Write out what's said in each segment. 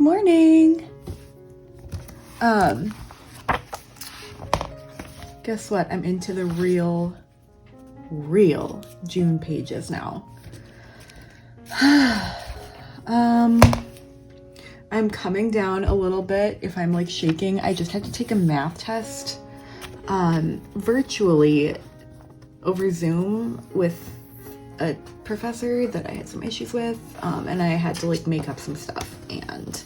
morning. Guess what? I'm into the real June pages now. I'm coming down a little bit if I'm like shaking. I just had to take a math test virtually over Zoom with a professor that I had some issues with, and I had to like make up some stuff, and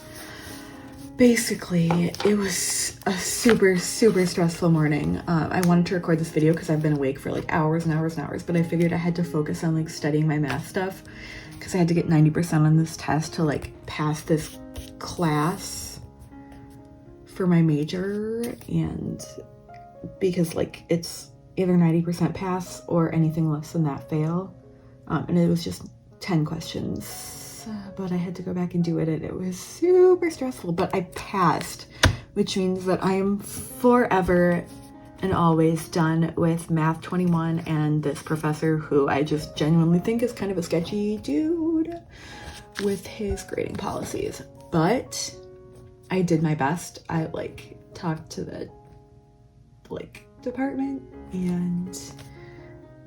basically it was a super stressful morning. I wanted to record this video because I've been awake for like hours and hours and hours, but I figured I had to focus on like studying my math stuff because I had to get 90% on this test to like pass this class for my major, and because like it's either 90% pass or anything less than that fail, and it was just 10 questions, but I had to go back and do it, and it was super stressful, but I passed, which means that I am forever and always done with Math 21 and this professor who I just genuinely think is kind of a sketchy dude with his grading policies. But I did my best. I like talked to the like department, and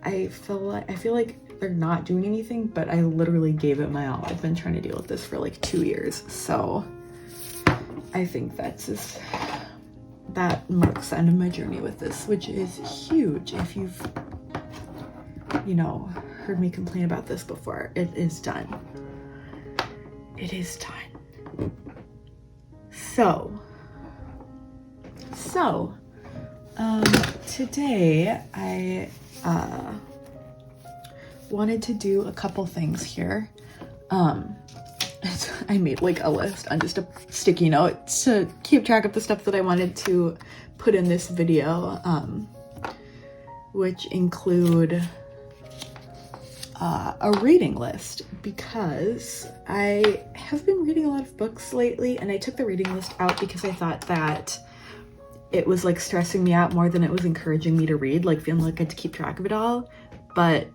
I feel like they're not doing anything, but I literally gave it my all. I've been trying to deal with this for like 2 years, so I think that marks the end of my journey with this, which is huge. If you've heard me complain about this before, it is done. It is done. So today I wanted to do a couple things here. I made like a list on just a sticky note to keep track of the stuff that I wanted to put in this video, which include a reading list, because I have been reading a lot of books lately, and I took the reading list out because I thought that it was like stressing me out more than it was encouraging me to read, like feeling like I had to keep track of it all. But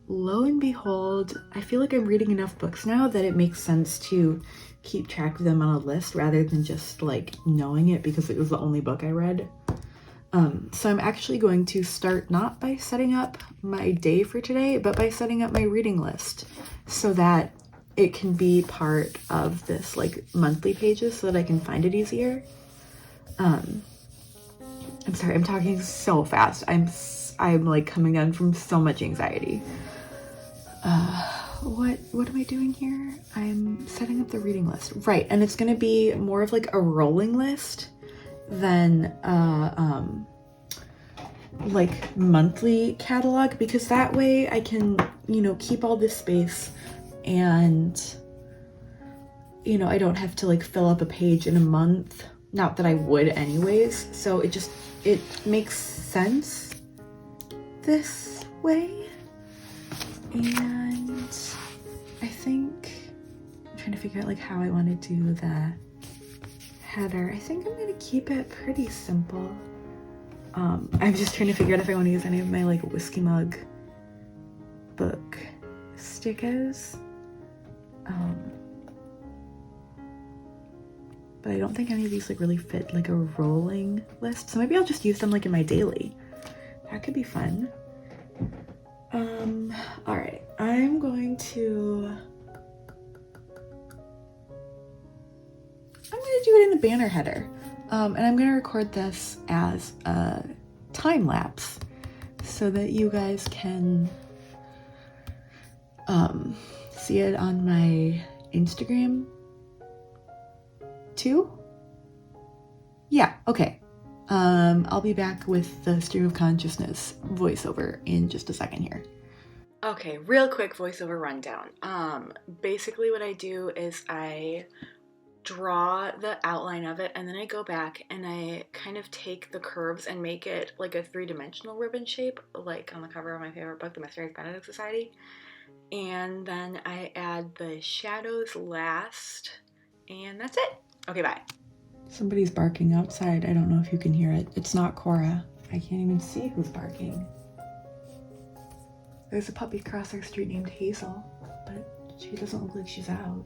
lo and behold, I feel like I'm reading enough books now that it makes sense to keep track of them on a list rather than just like knowing it because it was the only book I read. So I'm actually going to start not by setting up my day for today, but by setting up my reading list so that it can be part of this like monthly pages so that I can find it easier. I'm sorry, I'm talking so fast. I'm like coming down from so much anxiety. What am I doing here? I'm setting up the reading list. Right, and it's gonna be more of like a rolling list than like monthly catalog, because that way I can, keep all this space, and I don't have to like fill up a page in a month. Not that I would anyways, so it makes sense this way. And I think I'm trying to figure out like how I want to do the header. I think I'm gonna keep it pretty simple. I'm just trying to figure out if I want to use any of my like whiskey mug book stickers. But I don't think any of these like really fit like a rolling list, so maybe I'll just use them like in my daily. That could be fun. All right, I'm going to do it in the banner header. And I'm going to record this as a time lapse so that you guys can see it on my Instagram too. Yeah, okay. I'll be back with the stream of consciousness voiceover in just a second here. Okay, real quick voiceover rundown. Basically what I do is I draw the outline of it, and then I go back and I kind of take the curves and make it like a 3-dimensional ribbon shape, like on the cover of my favorite book, The Mysterious Benedict Society. And then I add the shadows last, and that's it. Okay, bye. Somebody's barking outside. I don't know if you can hear it. It's not Cora. I can't even see who's barking. There's a puppy across our street named Hazel, but she doesn't look like she's out.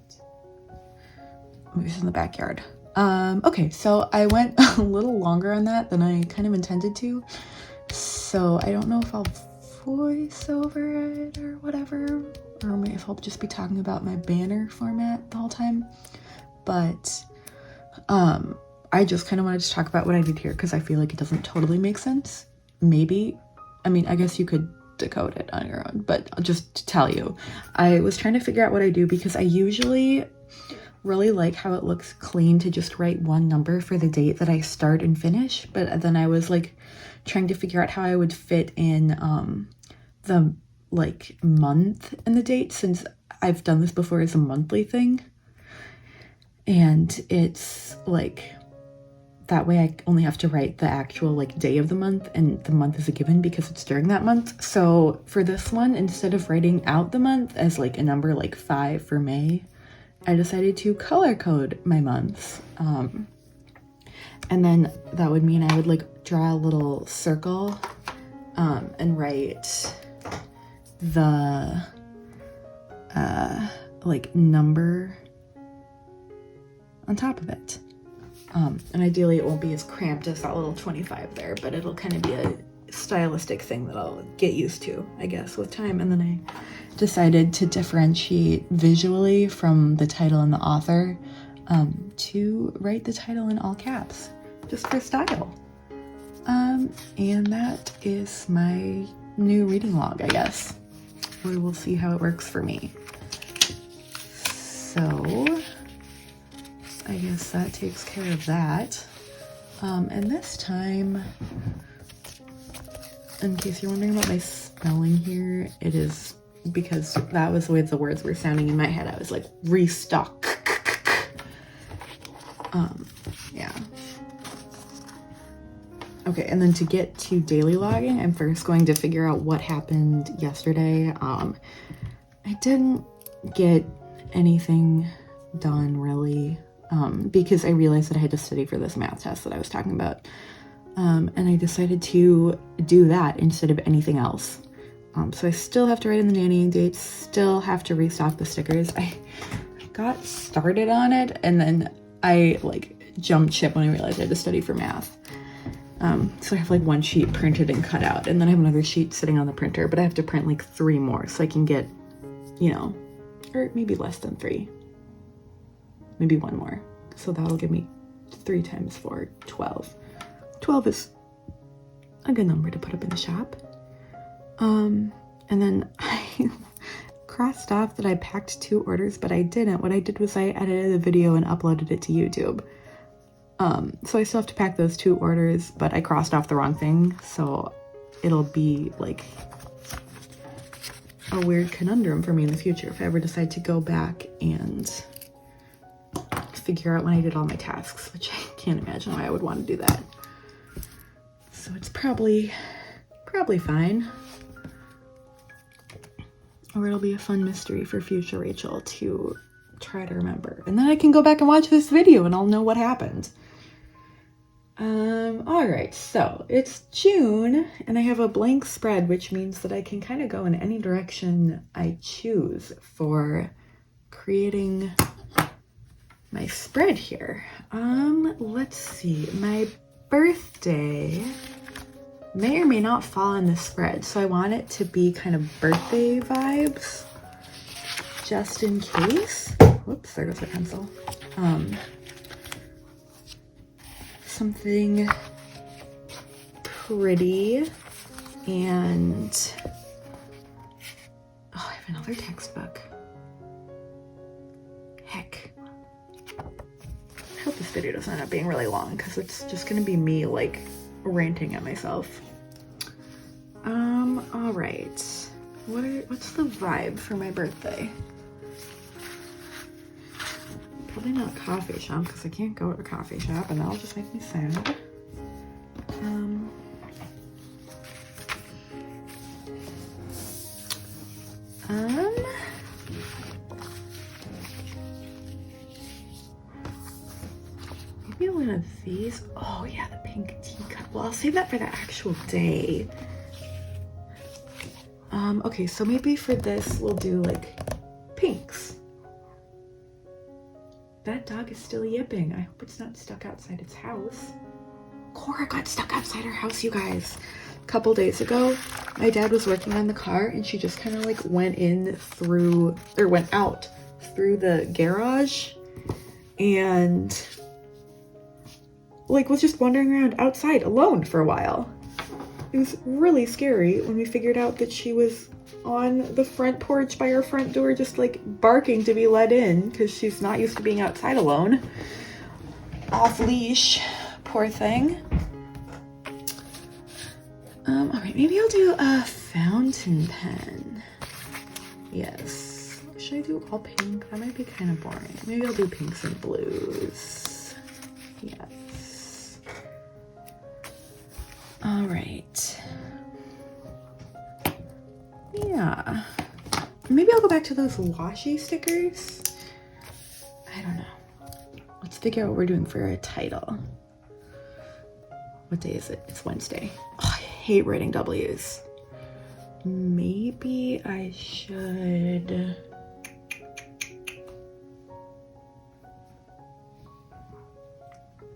movies in the backyard. Okay, so I went a little longer on that than I kind of intended to. So I don't know if I'll voice over it or whatever, or maybe if I'll just be talking about my banner format the whole time. But I just kind of wanted to talk about what I did here because I feel like it doesn't totally make sense. Maybe, I mean, I guess you could decode it on your own, but just to tell you, I was trying to figure out what I do because I usually really like how it looks clean to just write one number for the date that I start and finish, but then I was like trying to figure out how I would fit in the like month and the date, since I've done this before as a monthly thing, and it's like that way I only have to write the actual like day of the month, and the month is a given because it's during that month. So for this one, instead of writing out the month as like a number like 5 for May, I decided to color code my months. And then that would mean I would like draw a little circle and write the like number on top of it. And ideally it won't be as cramped as that little 25 there, but it'll kind of be a stylistic thing that I'll get used to, I guess, with time. And then I decided to differentiate visually from the title and the author, to write the title in all caps, just for style. And that is my new reading log, I guess. We will see how it works for me. So I guess that takes care of that. And this time, in case you're wondering about my spelling here, it is because that was the way the words were sounding in my head. I was like, restock. Yeah. Okay, and then to get to daily logging, I'm first going to figure out what happened yesterday. I didn't get anything done really, because I realized that I had to study for this math test that I was talking about. And I decided to do that instead of anything else. So I still have to write in the nannying dates, still have to restock the stickers. I got started on it, and then I like jumped ship when I realized I had to study for math. So I have like one sheet printed and cut out, and then I have another sheet sitting on the printer, but I have to print like 3 more so I can get, you know, or maybe less than 3. Maybe 1 more. So that'll give me 3 times 4, 12. 12 is a good number to put up in the shop. And then I crossed off that I packed 2 orders, but I didn't. What I did was I edited the video and uploaded it to YouTube. So I still have to pack those 2 orders, but I crossed off the wrong thing, so it'll be like a weird conundrum for me in the future if I ever decide to go back and figure out when I did all my tasks, which I can't imagine why I would want to do that. So it's probably fine. Or it'll be a fun mystery for future Rachel to try to remember. And then I can go back and watch this video and I'll know what happened. Alright, so it's June and I have a blank spread, which means that I can kind of go in any direction I choose for creating my spread here. Let's see, my birthday may or may not fall in the spread, so I want it to be kind of birthday vibes, just in case. Whoops, there goes my pencil. Something pretty, and oh, I have another textbook. Heck. I hope this video doesn't end up being really long because it's just gonna be me like ranting at myself. All right. What's the vibe for my birthday? Probably not coffee shop because I can't go to a coffee shop and that'll just make me sad. Maybe one of these. Oh yeah, the pink teacup. Well, I'll save that for the actual day. Okay, so maybe for this we'll do like pinks. That dog is still yipping. I hope it's not stuck outside its house. Cora got stuck outside her house, you guys. A couple days ago, my dad was working on the car and she just kind of like went out through the garage and like was just wandering around outside alone for a while. It was really scary when we figured out that she was on the front porch by our front door just like barking to be let in because she's not used to being outside alone. Off leash. Poor thing. Alright, maybe I'll do a fountain pen. Yes. Should I do all pink? That might be kind of boring. Maybe I'll do pinks and blues. Yes. Alright. Yeah. Maybe I'll go back to those washi stickers. I don't know. Let's figure out what we're doing for a title. What day is it? It's Wednesday. Oh, I hate writing W's. Maybe I should...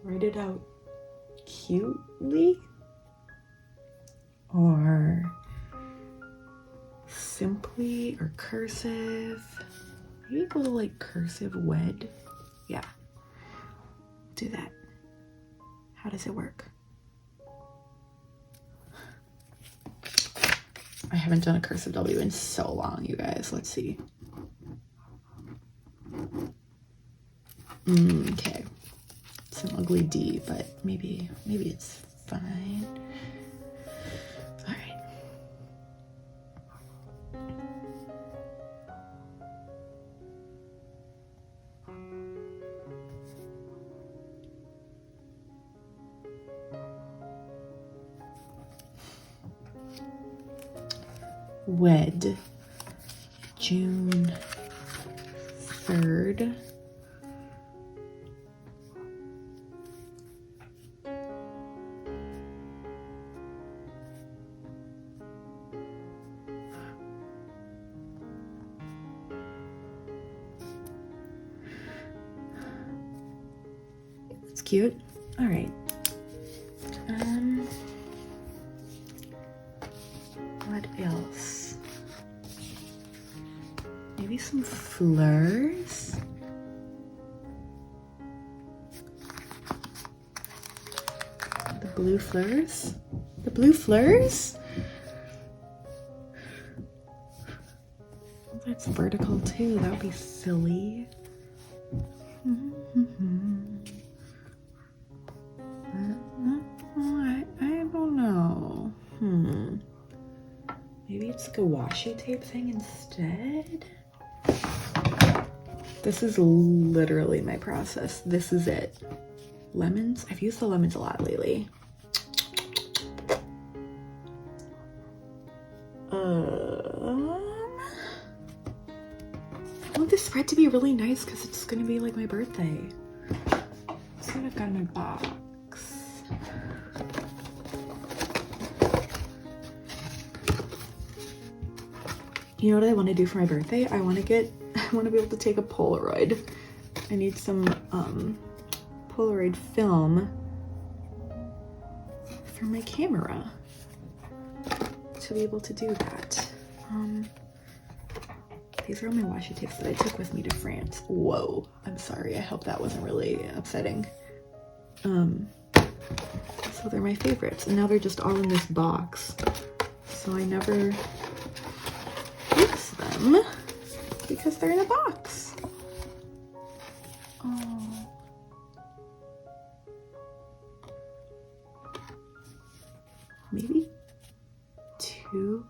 write it out cutely? Or simply or cursive? Maybe a little like cursive wed. Yeah. Do that. How does it work? I haven't done a cursive W in so long, you guys. Let's see. Okay. It's an ugly D, but maybe it's fine. All right. Wed, June 3rd. It's cute. All right. What else? Maybe some flowers. The blue flowers? The blue flowers? That's vertical too. That would be silly. I don't know. Maybe it's like a washi tape thing instead? This is literally my process. This is it. Lemons? I've used the lemons a lot lately. I want this spread to be really nice because it's gonna be like my birthday. Let's see what I've got in my box. You know what I want to do for my birthday? I want to be able to take a Polaroid. I need some Polaroid film for my camera to be able to do that. These are all my washi tapes that I took with me to France. Whoa, I'm sorry. I hope that wasn't really upsetting. So they're my favorites, and now they're just all in this box. So I never use them because they're in a box. Oh. Maybe 2.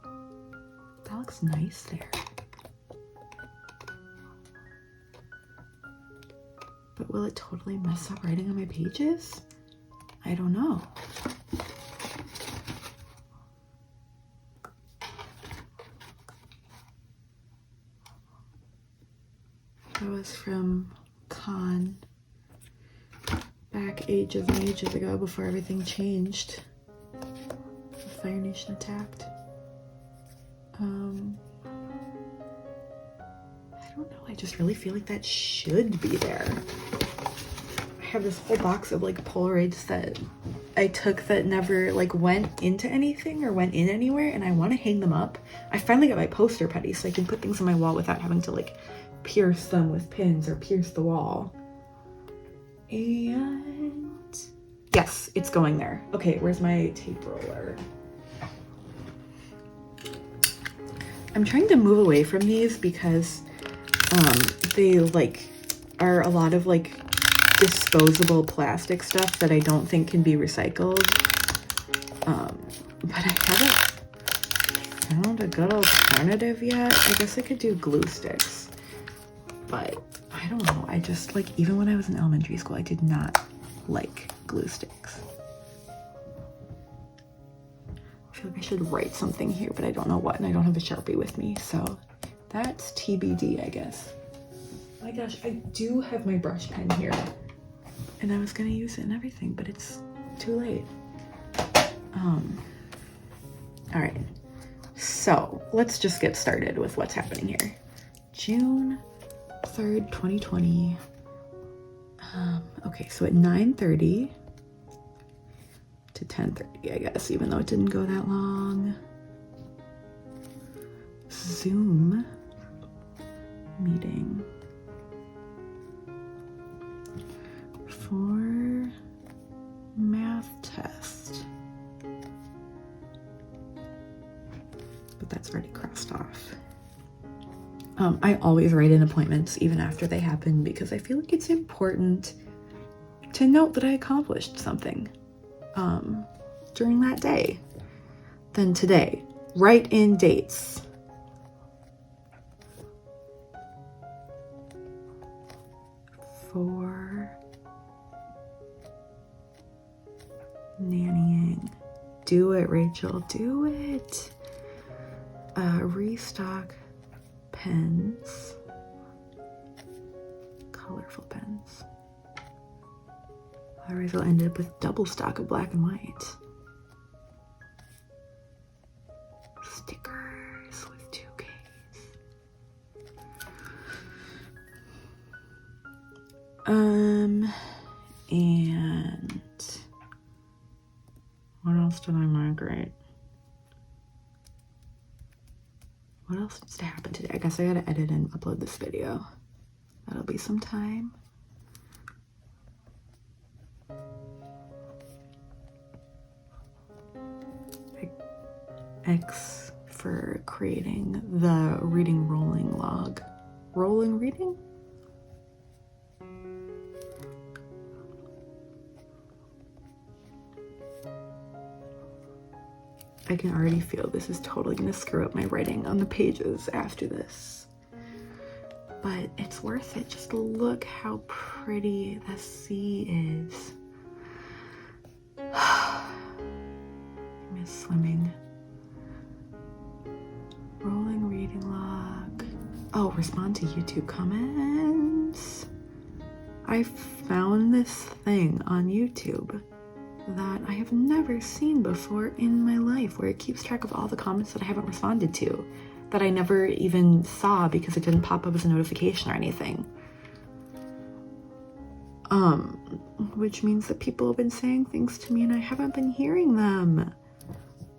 That looks nice there. But will it totally mess up writing on my pages? I don't know. That was from Con back ages and ages ago before everything changed. The Fire Nation attacked. I don't know. I just really feel like that should be there. I have this whole box of like Polaroids that I took that never like went into anything or went in anywhere, and I want to hang them up. I finally got my poster putty so I can put things on my wall without having to like pierce them with pins or pierce the wall. And yes, it's going there. Okay, where's my tape roller? I'm trying to move away from these because they like are a lot of like disposable plastic stuff that I don't think can be recycled. But I haven't found a good alternative yet. I guess I could do glue sticks, but I don't know. I just like, even when I was in elementary school, I did not like glue sticks. I feel like I should write something here, but I don't know what, and I don't have a Sharpie with me, so that's TBD, I guess. Oh my gosh, I do have my brush pen here, and I was gonna use it and everything, but it's too late. All right, so let's just get started with what's happening here. June 3rd, 2020. Okay, so at 9:30 to 10:30, I guess, even though it didn't go that long. Zoom meeting for math test. But that's already crossed off. I always write in appointments even after they happen because I feel like it's important to note that I accomplished something during that day. Then today, write in dates. For nannying. Do it, Rachel, do it. Restock pens, colorful pens. Otherwise I'll end up with double stock of black and white. Stickers with 2Ks. And what else did I migrate? What else needs to happen today? I guess I gotta edit and upload this video. That'll be some time. X for creating the reading rolling log. Rolling reading? I can already feel this is totally gonna screw up my writing on the pages after this. But it's worth it. Just look how pretty the sea is. I miss swimming. Rolling reading log. Oh, respond to YouTube comments. I found this thing on YouTube that I have never seen before in my life, where it keeps track of all the comments that I haven't responded to, that I never even saw because it didn't pop up as a notification or anything. Which means that people have been saying things to me and I haven't been hearing them.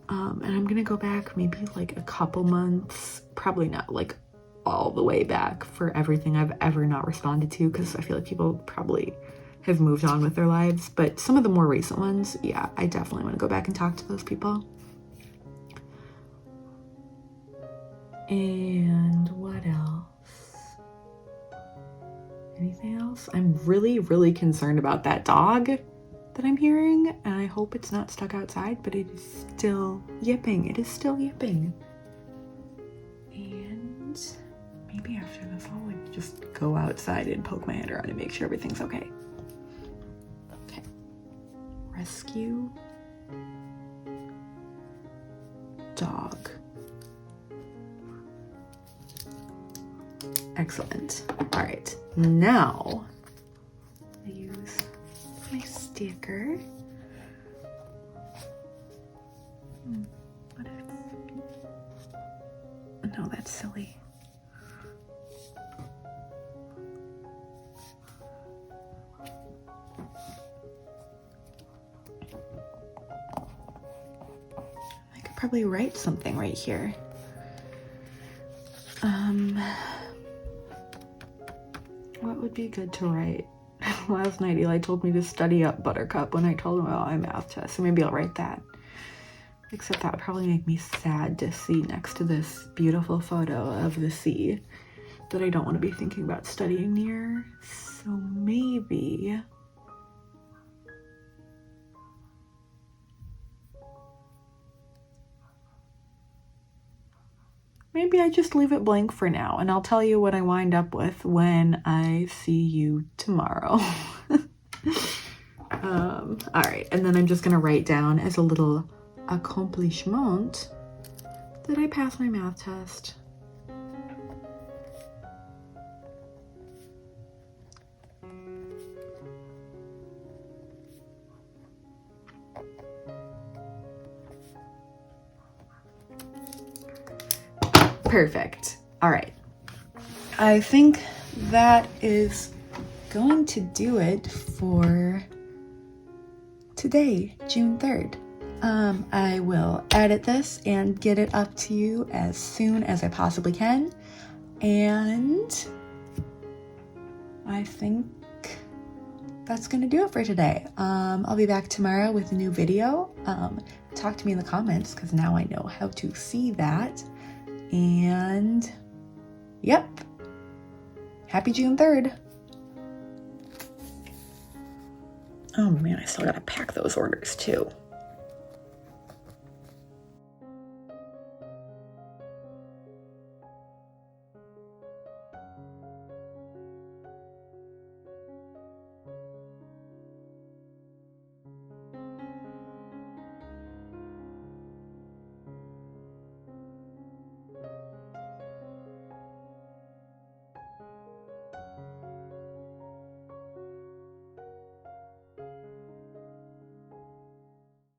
And I'm gonna go back maybe like a couple months, probably not like all the way back for everything I've ever not responded to, because I feel like people probably have moved on with their lives. But some of the more recent ones, yeah, I definitely want to go back and talk to those people. And what else? Anything else? I'm really, really concerned about that dog that I'm hearing, and I hope it's not stuck outside, but it is still yipping. It is still yipping. And maybe after this I'll like just go outside and poke my head around and make sure everything's okay. Okay. Rescue dog. Excellent. All right, now I use my sticker. What if... No, that's silly. probably write something right here. What would be good to write? Last night Eli told me to study up Buttercup when I told him about my math test, so maybe I'll write that. Except that would probably make me sad to see next to this beautiful photo of the sea that I don't want to be thinking about studying near. So maybe I just leave it blank for now, and I'll tell you what I wind up with when I see you tomorrow. All right, and then I'm just gonna write down as a little accomplishment that I passed my math test. Perfect. All right. I think that is going to do it for today, June 3rd. I will edit this and get it up to you as soon as I possibly can. And I think that's gonna do it for today. I'll be back tomorrow with a new video. Talk to me in the comments, because now I know how to see that. And yep, happy June 3rd. Oh man, I still gotta pack those orders too.